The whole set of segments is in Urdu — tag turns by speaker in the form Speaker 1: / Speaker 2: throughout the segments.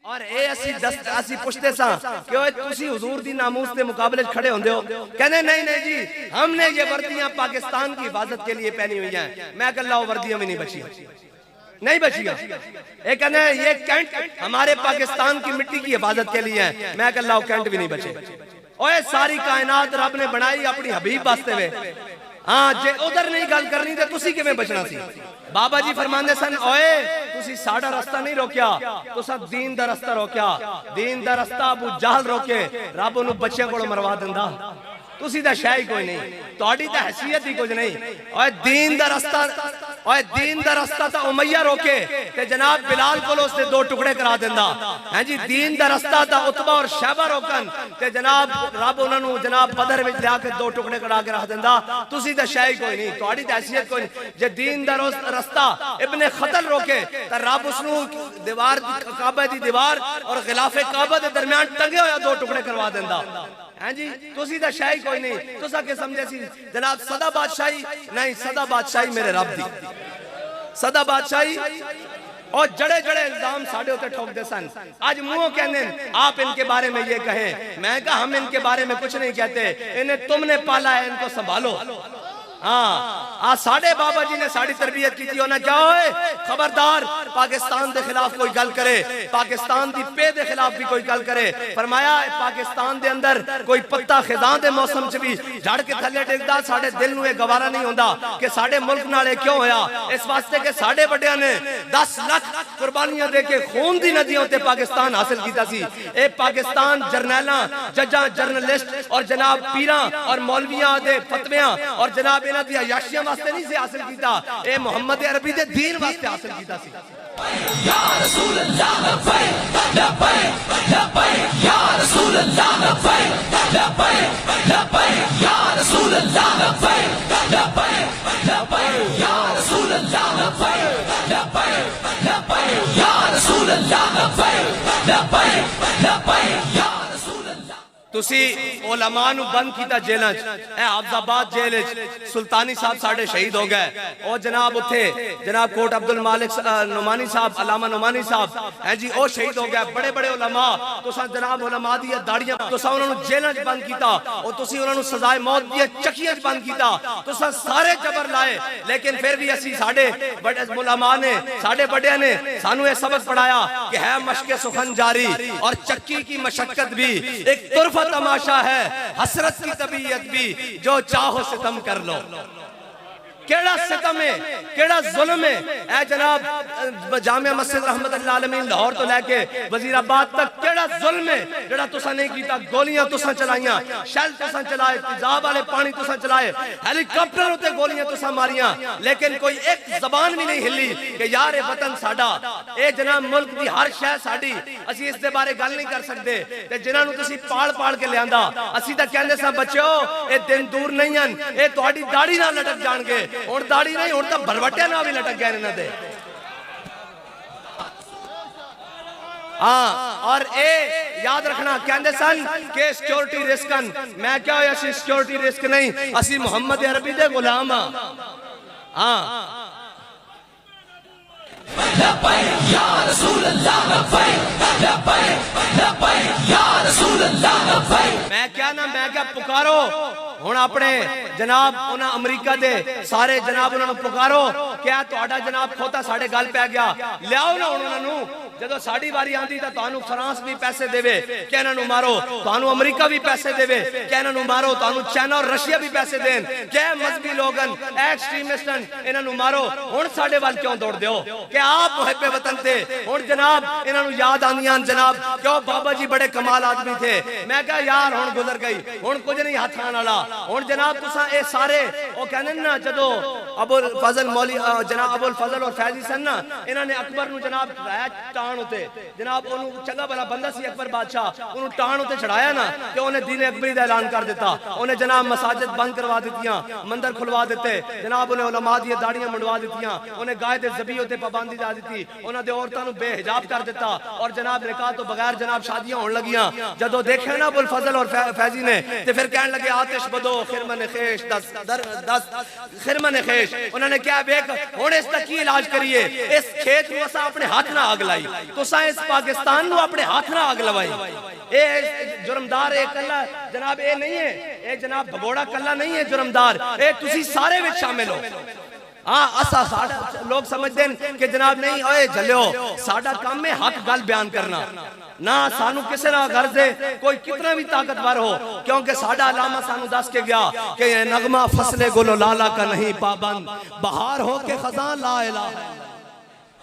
Speaker 1: اور اے اسی پوچھتے سا کہ اوے تسی حضور دی ناموس دے مقابلے کھڑے ہوندے ہو؟ کہنے نہیں جی ہم نے یہ وردیاں پاکستان کی حفاظت کے لیے پہنی ہوئی ہیں۔ میں کہ اللہ وردیاں میں نہیں بچی نہیں بچی ایک کہنے یہ کینٹ ہمارے پاکستان کی مٹی کی حفاظت کے لیے ہے۔ میں کہ اللہ کینٹ بھی نہیں بچے۔ اوے ساری کائنات رب نے بنائی اپنی حبیب واسطے ہوئے، ہاں جے ادھر نہیں گل کرنی تے تسی کیویں بچنا سی؟ بابا جی فرماندے سن اوے تسی ساڑا رستہ نہیں روکیا، تسا دین دا رستہ روکیا۔ دین دا رستہ ابو جہل روکے رب انہوں بچیاں کو مروا دندا، تسی دا شاہی کوئی نہیں، توڑی دا حیثیت ہی کچھ نہیں۔ اوے دین دا رستہ تا امیہ روکے تے جناب بلال کو اس نے 2 ٹکڑے کرا دندا۔ ہاں جی دین دا رستہ تا عتبہ اور شیبہ روکن تے جناب رب انہوں جناب بدر وچ لیا کے 2 ٹکڑے کرا کے رکھ دندا۔ تسی دا شاہی کوئی نہیں، توڑی دا حیثیت کوئی نہیں۔ جے دین دا رستہ ابن خطل روکے تا رب اس نو دیوار کعبہ دی دیوار اور غلاف کعبہ دے درمیان ٹنگے ہویا 2 ٹکڑے کروا دندا۔ ہاں جی تسی دا شاہی کوئی نہیں، تسا کے سمجھے سی جناب صدا بادشاہی نہیں، صدا بادشاہی میرے رب دی، صدا بادشاہی اور جڑے الزام ساڑھے ہوتے ٹھوک دے سن۔ آج منہ کہنے آپ ان کے بارے میں یہ کہیں، میں کہا ہم ان کے بارے میں کچھ نہیں کہتے، انہیں تم نے پالا ہے ان کو سنبھالو۔ ہاں ساڑھے بابا جی نے ساڑھی تربیت کی تھی، انہیں کیا ہوئے خبردار پاکستان دے خلاف کوئی گل کرے، پاکستان دی پے دے خلاف بھی کوئی گل کرے۔ فرمایا پاکستان دے اندر کوئی پتہ خزاں دے موسم چ بھی جھڑ کے تھلے ڈگدا ساڑھے دل نوے گوارا نہیں ہوندا کہ ساڑھے ملک نالے کیوں ہویا، اس واسطے کہ ساڑھے بڑیاں نے 10 لاکھ قربانیاں دے کے خون دی ندیوں تے پاکستان حاصل کیتا سی۔ اے پاکستان جرنیلاں ججاں جرنلسٹ اور جناب پیراں اور مولویاں دے فتویاں اور جناب انہاں دی عیاشیاں واسطے نہیں سے حاصل کیتا، اے محمد عربی دے دین واسطے حاصل کیتا سی۔
Speaker 2: یا رسول اللہ لبیک لبیک لبیک یا رسول اللہ لبیک لبیک لبیک یا رسول اللہ لبیک لبیک لبیک یا رسول اللہ لبیک لبیک لبیک یا رسول اللہ لبیک لبیک لبیک یا رسول اللہ۔
Speaker 1: تسی علماء نو بند کیتا جیلیں، اے حافظ آباد جیلیں سلطانی صاحب ساڑھے شہید ہو گئے، اور جناب اتھے جناب کوٹ عبدالمالک نعمانی صاحب علامہ نعمانی صاحب ہیں جی او شہید ہو گئے، بڑے بڑے علماء تسا جناب علماء دی داڑیاں تسا انہوں نے جیلیں بند کیتا، اور تسی انہوں نے سزائے موت دی چکیاں بند کیتا، تسا سارے جبر لائے، لیکن پھر بھی اسی ساڑھے بڑے علماء نے ساڑھے بڑے نے سانو یہ سبق پڑھایا کہ ہے مشق سخن جاری اور چکی کی مشقت بھی ایک طرف تماشا ہے، حسرت کی طبیعت بھی جو چاہو ستم کر لو۔ کیڑا ستم ہے، کیڑا ظلم ہے، اے جناب جامعہ مسجد رحمت اللہ عالمین لاہور تو لے کے وزیر آباد تک کیڑا ظلم ہے جڑا تسا نہیں کیتا، گولیاں تسا چلائیاں، شیل تسا چلائے، تیزاب والے پانی تسا چلائے، ہیلی کاپٹر ہوتے گولیاں تسا ماریاں، لیکن کوئی ایک زبان بھی نہیں ہلی کہ یار وطن ساڑا، اے جناب ملک دی ہر شے ساڑی، اسی اس دے بارے گل نہیں کر سکتے، تے جنہاں نو تسی پاڑ کے لے آندا، اسی تا کہندے سا بچو اے دن دور نہیں ہیں، اے تہاڈی داڑھی نہ لٹک جان گے، اور داڑھی نہیں اور تا بھروٹے نہ بھی لٹک گئے نہ دے۔ اور اے یاد رکھنا کہندے سن کہ سیکیورٹی رسکن، میں کیا ہویا سی سیکیورٹی رسک نہیں، اسی محمد عربی دے غلام
Speaker 2: لبیک یا رسول اللہ لبیک لبیک لبیک یا رسول اللہ لبیک۔
Speaker 1: میں کیا پکارو ہون اپنے جناب انہاں امریکہ دے سارے جناب انہاں پکارو، کیا تو آڈا جناب کھوتا ساڑھے گال پہ گیا، لیاؤ نا انہاں نو جدو ساڑھی باری آندھی تا توانو فرانس بھی پیسے دے وے کہ انہاں نو مارو، توانو امریکہ بھی پیسے دے وے کہ انہاں نو مارو، توانو چائنا اور رشیا بھی پیسے دین کہ مذہبی لوگن ایکسٹریمسٹن انہاں نو مارو، ہون ساڑھے وال کیوں دوڑ دیو کہ آپ محب وطن تھے، ہون جناب انہاں نو یاد آندیاں جناب کیوں بابا جی بڑے کمال آدمی تھے، میں کہا یار ہون گزر گئی، ہون کچھ نہیں ہاتھ آنا لا، ہون جناب تسا اے سارے او کہنے نا جدو ابو الفضل مولی جناب ابو الفضل اور فیضی سن نا انہاں نے اکبر نو جناب ٹان ہوتے جناب انہوں چنگا بلا بندہ سی اکبر بادشاہ انہوں ٹان ہوتے چڑھایا نا کہ انہیں دین اکبری دا اعلان کر دیتا، انہیں جناب مساجد بند کروا دیتیاں، مندر کھلوا دیتے، جناب انہیں علماء دی داڑیاں منڈوا دیتیاں، انہیں گائے دے زبی ہوتے پابندی دا دیتی، انہیں دے عورتوں بے حجاب کر دیتا، اور جناب نکاح تو بغیر جناب شادیاں ہون لگیاں۔ جدو دیکھے نا ابو الفضل اور فیضی نے تے پھر کہنے لگے آتش بدو خرمن خیش دس خرمن خیش دشمش انہوں نے کیا ویک ہونے اس تک کی علاج کریے اس کھیت کو اسا اپنے ہاتھ نہ آگ لائی تو سائنس پاکستان نو اپنے ہاتھ نہ آگ لوائی اے جرمدار اے کلا جناب اے نہیں ہے اے جناب بھگوڑا کلا نہیں ہے جرمدار اے تسی سارے وچ شامل ہو ہاں اسا لوگ سمجھتے ہیں کہ جناب نہیں اوے جھلیو ساڈا کام ہے حق گل بیان کرنا نہ سانو کسے نہ غرض ہے کوئی کتنا بھی طاقتور ہو کیونکہ ساڈا علامہ سانو دس کے گیا کہ یہ نغمہ فصل گل و لالا کا نہیں پابند بہار ہو کے خزاں لا الہ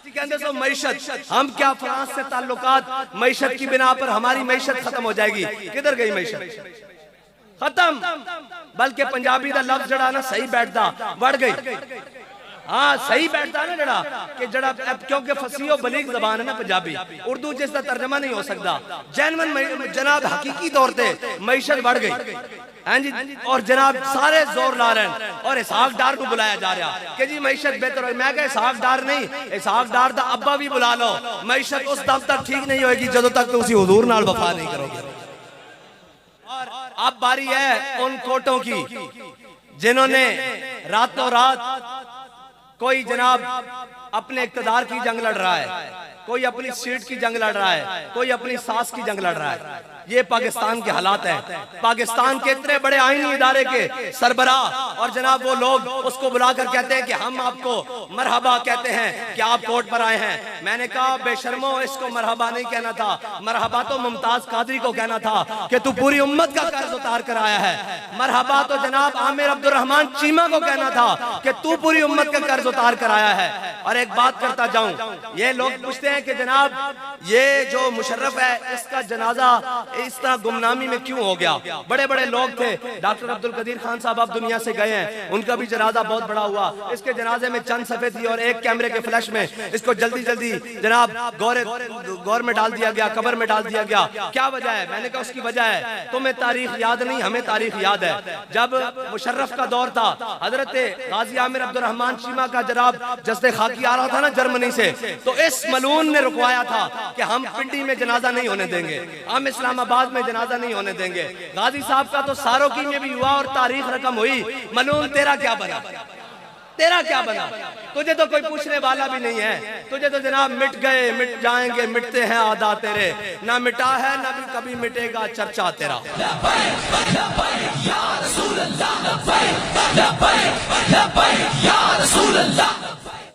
Speaker 1: کہندے سو معیشت ہم کیا فرانس سے تعلقات معیشت کی بنا پر ہماری معیشت ختم ہو جائے گی کدھر گئی معیشت ختم بلکہ پنجابی دا لفظ جڑا نا صحیح بیٹھتا بڑھ گئی ہاں صحیح بیٹھتا نا جڑا کہ جڑا کیونکہ فصیح و بلیغ زبان ہے نا پنجابی اردو جس کا ترجمہ نہیں ہو سکتا جناب حقیقی طور تے معیشت بڑھ گئی اور جناب سارے زور لا رہے ہیں اور اسحاق ڈار کو بلایا جا رہا کہ جی معیشت بہتر ہوئی میں کہا اسحاق ڈار نہیں اسحاق ڈار دا ابا بھی بلا لو معیشت اس دم تک ٹھیک نہیں ہوئے گی جدو تک تو اسی حضور نال وفا نہیں کرو گے اب باری ہے ان کوٹوں کی جنہوں نے راتوں رات کوئی جناب اپنے اقتدار کی جنگ لڑ رہا ہے کوئی اپنی سیٹ کی جنگ لڑ رہا ہے کوئی اپنی ساس کی جنگ لڑ رہا ہے یہ پاکستان کے حالات ہیں پاکستان کے اتنے بڑے آئینی ادارے کے سربراہ اور جناب وہ لوگ اس کو بلا کر کہتے ہیں کہ ہم آپ کو مرحبا کہتے ہیں کہ آپ کورٹ پر آئے ہیں میں نے کہا بے شرمو اس کو مرحبا نہیں کہنا تھا مرحبا تو ممتاز قادری کو کہنا تھا کہ تو پوری امت کا قرض اتار کر آیا ہے مرحبا تو جناب عامر عبد الرحمن چیمہ کو کہنا تھا کہ تو پوری امت کا قرض اتار کر آیا ہے اور ایک بات کرتا جاؤں یہ لوگ پوچھتے ہیں کہ جناب یہ جو مشرف ہے اس کا جنازہ اس طرح گمنامی میں کیوں ہو گیا بڑے بڑے لوگ تھے ڈاکٹر عبدالقدیر خان صاحب اب دنیا سے گئے ہیں ان کا بھی جنازہ بہت بڑا ہوا اس کے جنازے میں چند صفحے تھی اور ایک کیمرے کے فلیش میں اس کو جلدی جلدی جناب گور میں ڈال دیا گیا قبر میں ڈال دیا گیا کیا وجہ ہے میں نے کہا اس کی وجہ ہے تمہیں تاریخ یاد نہیں ہمیں تاریخ یاد ہے جب مشرف کا دور تھا حضرت غازی عامر عبد الرحمن چیمہ کا جناب جسد خاکی آ رہا تھا نا جرمنی سے تو اس ملعون نے رکوایا تھا کہ ہم پنڈی میں جنازہ نہیں ہونے دیں گے ہم اسلام آباد میں جنازہ نہیں ہونے دیں گے غازی صاحب کا تو ساروکی میں بھی ہوا اور تاریخ رقم ہوئی ملعون تیرا کیا بنا تیرا کیا بنا تجھے تو کوئی پوچھنے والا بھی نہیں ہے تجھے تو جناب مٹ گئے مٹ جائیں گے مٹتے ہیں عادات تیرے نہ مٹا ہے نہ بھی کبھی مٹے گا چرچا تیرا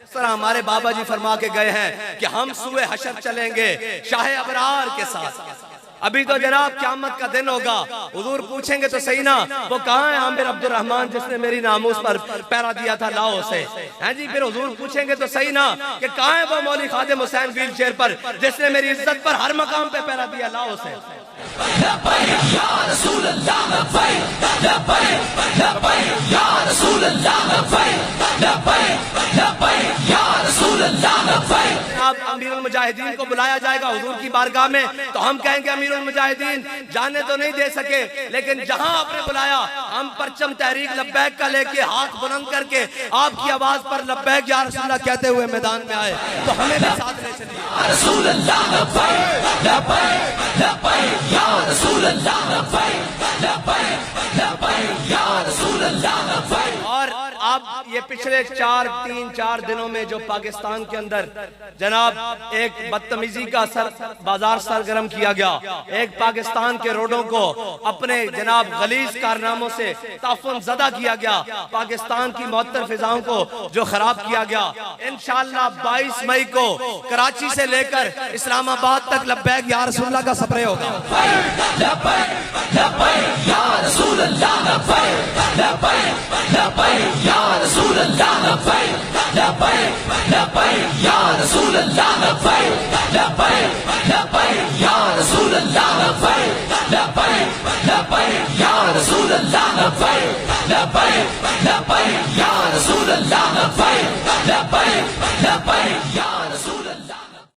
Speaker 1: اس طرح ہمارے بابا جی فرما کے گئے ہیں کہ ہم سوئے حشر چلیں گے شاہ ابرار کے ساتھ ابھی تو جناب قیامت کا دن ہوگا حضور پوچھیں گے تو صحیح نا وہ کہاں ہے عامر عبد الرحمن جس نے میری ناموس پر پیرا دیا تھا لاؤ سے ہیں جی پھر حضور پوچھیں گے تو صحیح نا کہ کہاں ہے وہ مولی خادم حسین ویل چیئر پر جس نے میری عزت پر ہر مقام پہ پیرا دیا لاؤ سے
Speaker 2: لبیک یا رسول اللہ لبیک لبیک لبیک یا رسول اللہ لبیک لبیک لبیک یا رسول اللہ لبیک
Speaker 1: اب امیر المجاہدین کو بلایا جائے گا حضور کی بارگاہ میں تو ہم کہیں گے امیر المجاہدین جانے تو نہیں دے سکے لیکن جہاں آپ نے بلایا ہم پرچم تحریک لبیک کا لے کے ہاتھ بلند کر کے آپ کی آواز پر لبیک یا رسول اللہ کہتے ہوئے میدان میں آئے تو ہمیں بھی ساتھ لے چلیے
Speaker 2: یا رسول اللہ لبیک لبیک لبیک یا رسول اللہ لبیک لبیک لبیک یا رسول اللہ لبیک
Speaker 1: اور اب یہ پچھلے تین چار دنوں میں جو پاکستان کے اندر جناب ایک بدتمیزی کا بازار سرگرم کیا گیا ایک پاکستان کے روڈوں کو اپنے جناب غلیظ کارناموں سے تعفن زدہ کیا گیا پاکستان کی معطر فضاؤں کو جو خراب کیا گیا انشاءاللہ 22 مئی کو کراچی سے لے کر اسلام آباد تک لبیک یا رسول اللہ کا سپرے ہوگا
Speaker 2: لبیک لبیک یا رسول اللہ لبیک لبیک لبیک یا رسول اللہ لبیک لبیک لبیک یا رسول اللہ لبیک لبیک لبیک یا رسول اللہ لبیک لبیک لبیک یا رسول اللہ لبیک لبیک لبیک یا رسول اللہ لبیک لبیک